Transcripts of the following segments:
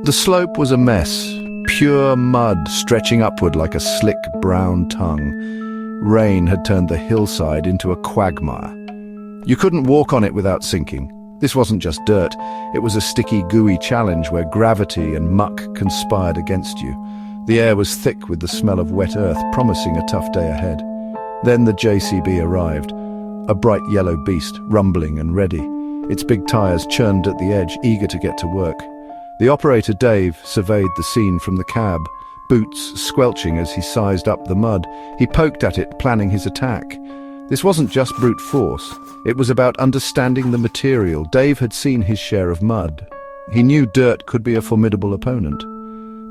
The slope was a mess, pure mud stretching upward like a slick brown tongue. Rain had turned the hillside into a quagmire. You couldn't walk on it without sinking. This wasn't just dirt, it was a sticky, gooey challenge where gravity and muck conspired against you. The air was thick with the smell of wet earth, promising a tough day ahead. Then the JCB arrived, a bright yellow beast, rumbling and ready. Its big tires churned at the edge, eager to get to work. The operator, Dave, surveyed the scene from the cab, boots squelching as he sized up the mud. He poked at it, planning his attack. This wasn't just brute force. It was about understanding the material. Dave had seen his share of mud. He knew dirt could be a formidable opponent.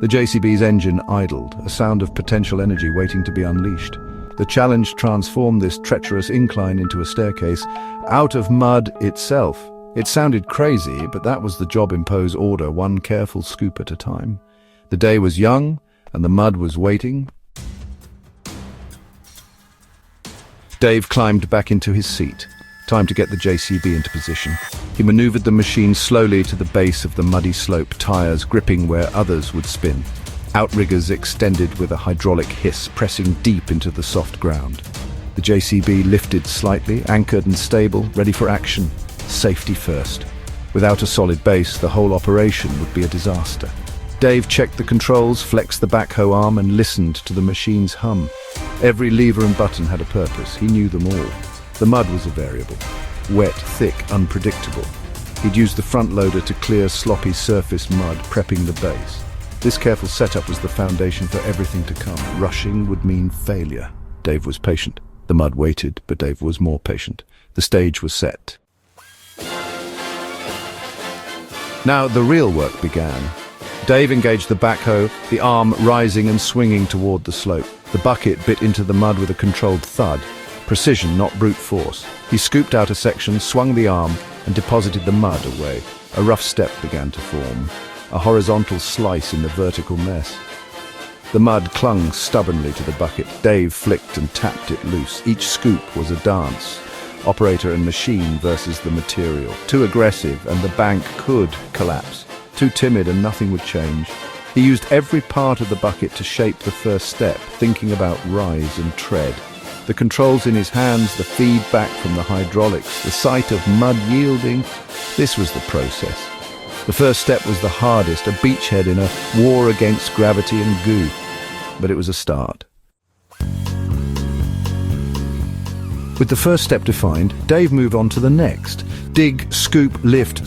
The JCB's engine idled, a sound of potential energy waiting to be unleashed. The challenge transformed this treacherous incline into a staircase, out of mud itself. It sounded crazy, but that was the job-imposed order, one careful scoop at a time. The day was young, and the mud was waiting. Dave climbed back into his seat. Time to get the JCB into position. He maneuvered the machine slowly to the base of the muddy slope, tires gripping where others would spin. Outriggers extended with a hydraulic hiss, pressing deep into the soft ground. The JCB lifted slightly, anchored and stable, ready for action. Safety first. Without a solid base, the whole operation would be a disaster. Dave checked the controls, flexed the backhoe arm and listened to the machine's hum. Every lever and button had a purpose. He knew them all. The mud was a variable. Wet, thick, unpredictable. He'd used the front loader to clear sloppy surface mud, prepping the base. This careful setup was the foundation for everything to come. Rushing would mean failure. Dave was patient. The mud waited, but Dave was more patient. The stage was set. Now the real work began. Dave engaged the backhoe, the arm rising and swinging toward the slope. The bucket bit into the mud with a controlled thud. Precision, not brute force. He scooped out a section, swung the arm, and deposited the mud away. A rough step began to form, a horizontal slice in the vertical mess. The mud clung stubbornly to the bucket. Dave flicked and tapped it loose. Each scoop was a dance. Operator and machine versus the material. Too aggressive and the bank could collapse. Too timid and nothing would change. He used every part of the bucket to shape the first step, thinking about rise and tread. The controls in his hands, the feedback from the hydraulics, the sight of mud yielding, this was the process. The first step was the hardest, a beachhead in a war against gravity and goo. But it was a start. With the first step defined, Dave moved on to the next. Dig, scoop, lift,